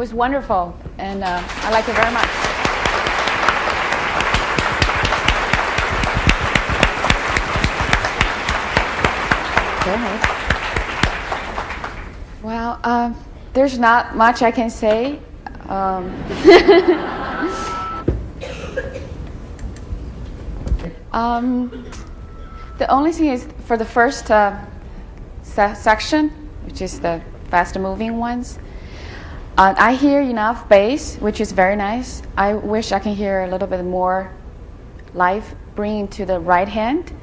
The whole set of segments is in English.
was wonderful, and I liked it very much. Go ahead. Well, there's not much I can say. The only thing is for the first section, which is the faster moving ones, I hear enough bass, which is very nice. I wish I can hear a little bit more life bringing to the right hand.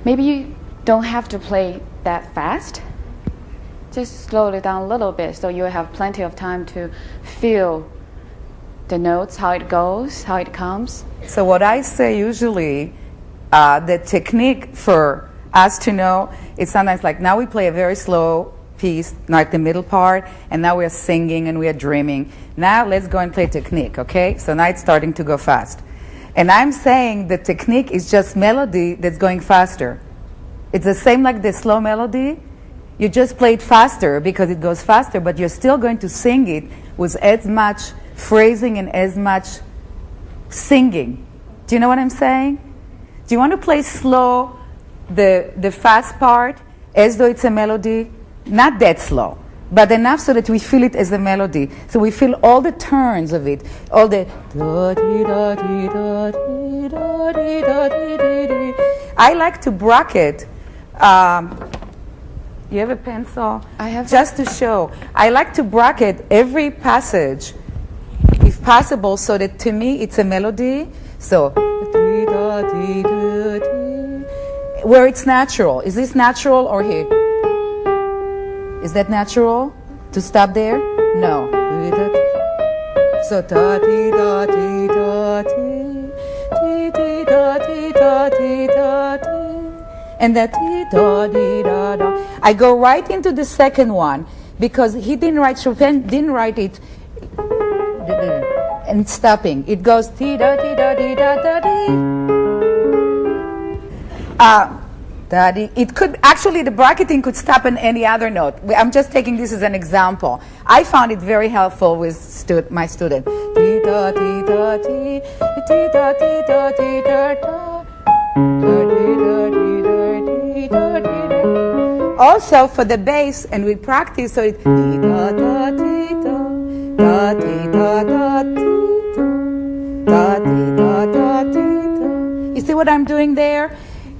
Maybe you don't have to play that fast. Just slow it down a little bit so you have plenty of time to feel the notes, how it goes, how it comes. So what I say usually, the technique for us to know, it's sometimes like now we play a very slow piece, like the middle part, and now we're singing and we are dreaming. Now let's go and play technique, okay? So now it's starting to go fast. And I'm saying the technique is just melody that's going faster. It's the same like the slow melody. You just play it faster because it goes faster, but you're still going to sing it with as much phrasing and as much singing. Do you know what I'm saying? Do you want to play slow, the fast part, as though it's a melody? Not that slow, but enough so that we feel it as a melody. So we feel all the turns of it, all the I like to bracket. You have a pencil? I have. Just to show. I like to bracket every passage, if possible, so that to me it's a melody. So, where it's natural. Is this natural or here? Is that natural? To stop there? No. So, and that I go right into the second one because he didn't write, Chopin didn't write it and stopping. It goes ti da ti da ti da da di. It could actually, the bracketing could stop on any other note. I'm just taking this as an example. I found it very helpful with my student. Ti da ti da ti ti da ti da ti da da. Also for the bass, and we practice, so it's you see what I'm doing there?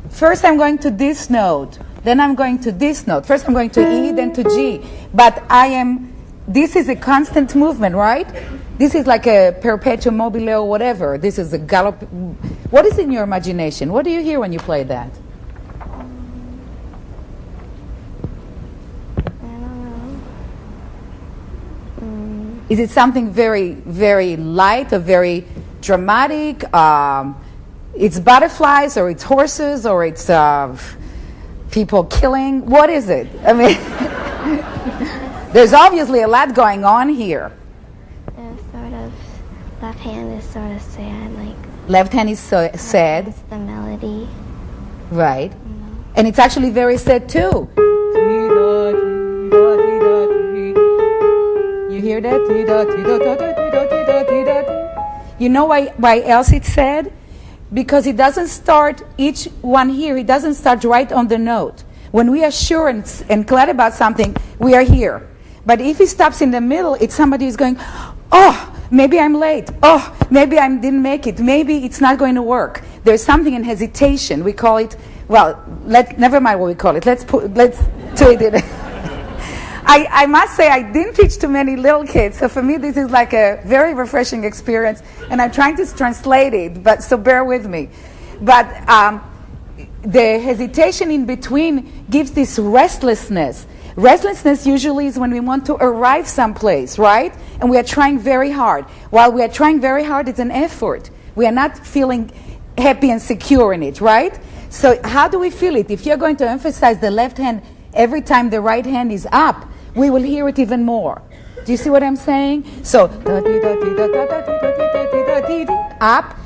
First I'm going to this note, then I'm going to this note. First I'm going to E, then to G. But this is a constant movement, right? This is like a perpetuum mobile or whatever. This is a gallop. What is in your imagination? What do you hear when you play that? Is it something very, very light or very dramatic? It's butterflies or it's horses or it's people killing? What is it? I mean, there's obviously a lot going on here. Sort of, left hand is sort of sad, like. Left hand is so sad. It's the melody. Right. And it's actually very sad too. You hear that? You know why else it's sad? Because it doesn't start, each one here, it doesn't start right on the note. When we are sure and glad about something, we are here. But if it stops in the middle, it's somebody who's going, oh, maybe I'm late. Oh, maybe I didn't make it. Maybe it's not going to work. There's something in hesitation. We call it, well, never mind what we call it. Let's do it. I must say I didn't teach too many little kids, so for me this is like a very refreshing experience, and I'm trying to translate it, but so bear with me. But the hesitation in between gives this restlessness. Restlessness usually is when we want to arrive someplace, right? And we are trying very hard. While we are trying very hard, it's an effort. We are not feeling happy and secure in it, right? So how do we feel it? If you're going to emphasize the left hand every time the right hand is up, we will hear it even more. Do you see what I'm saying? So up,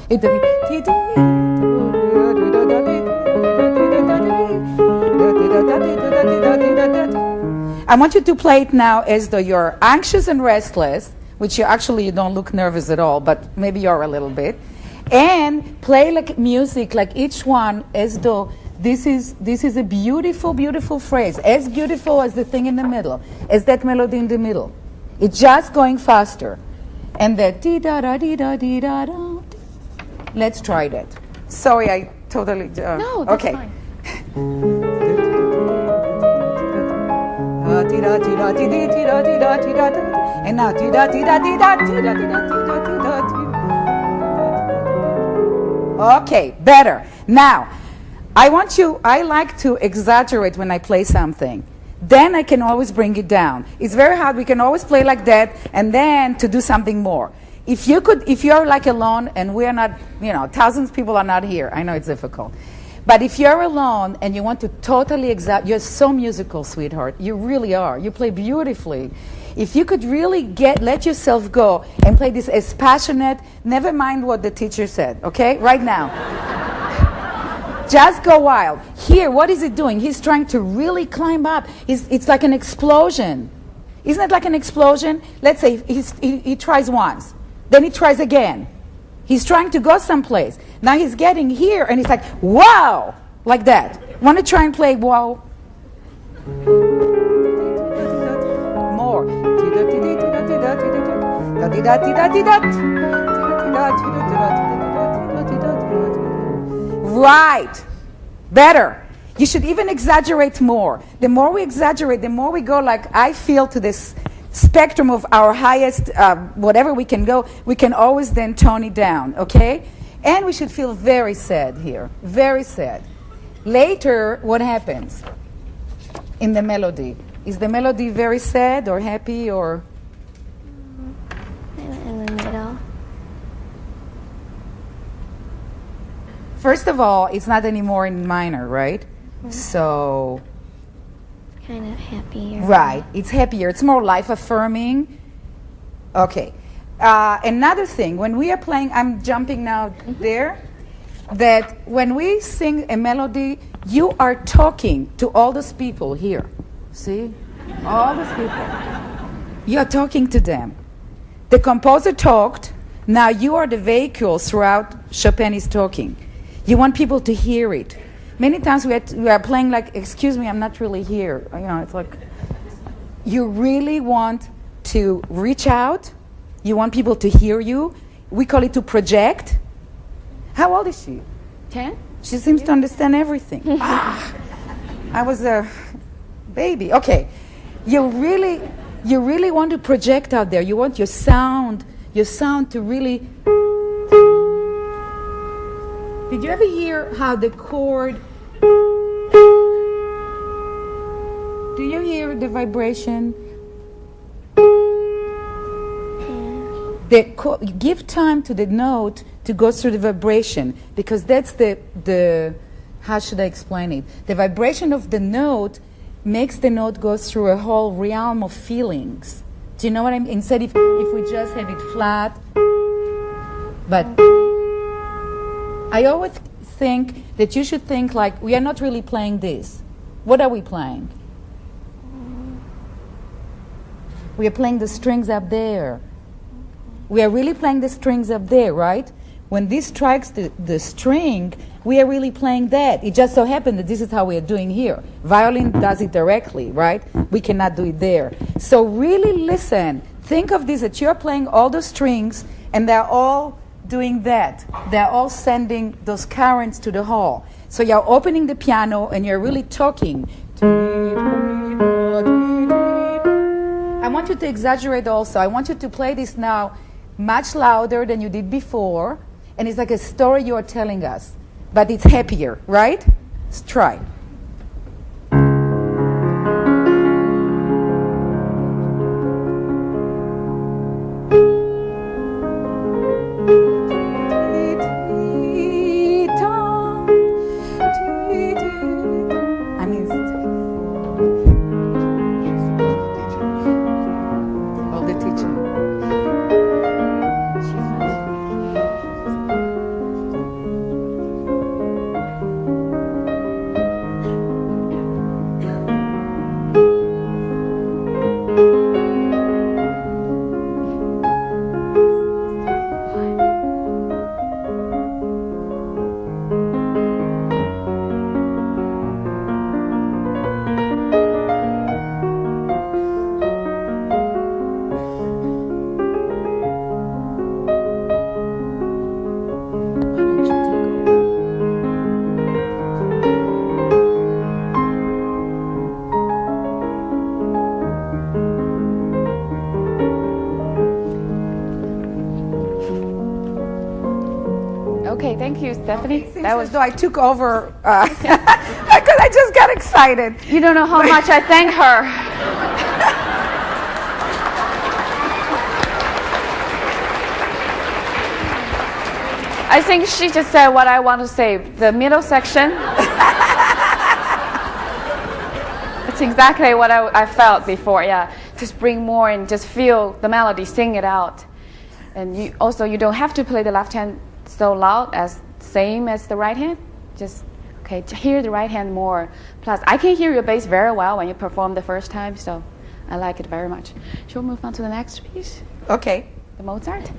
I want you to play it now as though you're anxious and restless, which you don't look nervous at all, but maybe you're a little bit. And play like music, like each one as though this is a beautiful, beautiful phrase, as beautiful as the thing in the middle, as that melody in the middle. It's just going faster. And the dee-da-da-dee-da-dee-da-da. Let's try that. Sorry, I totally... No, that's okay. fine. And now okay, better. Now, I like to exaggerate when I play something. Then I can always bring it down. It's very hard. We can always play like that and then to do something more. If you're like alone and we are not, thousands of people are not here. I know it's difficult. But if you're alone and you want to totally you're so musical, sweetheart. You really are. You play beautifully. If you could really let yourself go and play this as passionate, never mind what the teacher said, okay? Right now. Just go wild. Here, what is he doing? He's trying to really climb up. It's like an explosion. Isn't it like an explosion? Let's say he tries once. Then he tries again. He's trying to go someplace. Now he's getting here and he's like, wow! Like that. Want to try and play wow? More. Right. Better. You should even exaggerate more. The more we exaggerate, the more we go like I feel to this spectrum of our highest, whatever we can go, we can always then tone it down, okay? And we should feel very sad here. Very sad. Later, what happens in the melody? Is the melody very sad or happy or? In the middle. First of all, it's not anymore in minor, right? Mm-hmm. So... kind of happier. Right. It's happier. It's more life-affirming. Okay. Another thing, when we are playing, I'm jumping now there, that when we sing a melody, you are talking to all those people here. See? All those people. You are talking to them. The composer talked. Now you are the vehicle throughout Chopin is talking. You want people to hear it. Many times we are playing like, excuse me, I'm not really here. It's like, you really want to reach out. You want people to hear you. We call it to project. How old is she? 10. She seems to understand everything. I was a baby. Okay. You really want to project out there. You want your sound to really... Did you ever hear how the chord... Do you hear the vibration? Give time to the note to go through the vibration, because that's the how should I explain it? The vibration of the note makes the note go through a whole realm of feelings. Do you know what I mean? Instead if we just have it flat. But I always think that you should think like, we are not really playing this. What are we playing? We are playing the strings up there. We are really playing the strings up there, right? When this strikes the string, we are really playing that. It just so happened that this is how we are doing here. Violin does it directly, right? We cannot do it there. So really listen. Think of this, that you're playing all the strings and they're all doing that. They're all sending those currents to the hall. So you're opening the piano and you're really talking. I want you to exaggerate also. I want you to play this now much louder than you did before. And it's like a story you are telling us. But it's happier, right? Let's try. Okay, thank you, Stephanie. That was though I took over because I just got excited. You don't know how much I thank her. I think she just said what I want to say. The middle section. It's exactly what I felt before. Yeah, just bring more and just feel the melody, sing it out. And you don't have to play the left hand so loud as same as the right hand. Just hear the right hand more. Plus, I can hear your bass very well when you perform the first time, so I like it very much. Shall we move on to the next piece? Okay. The Mozart.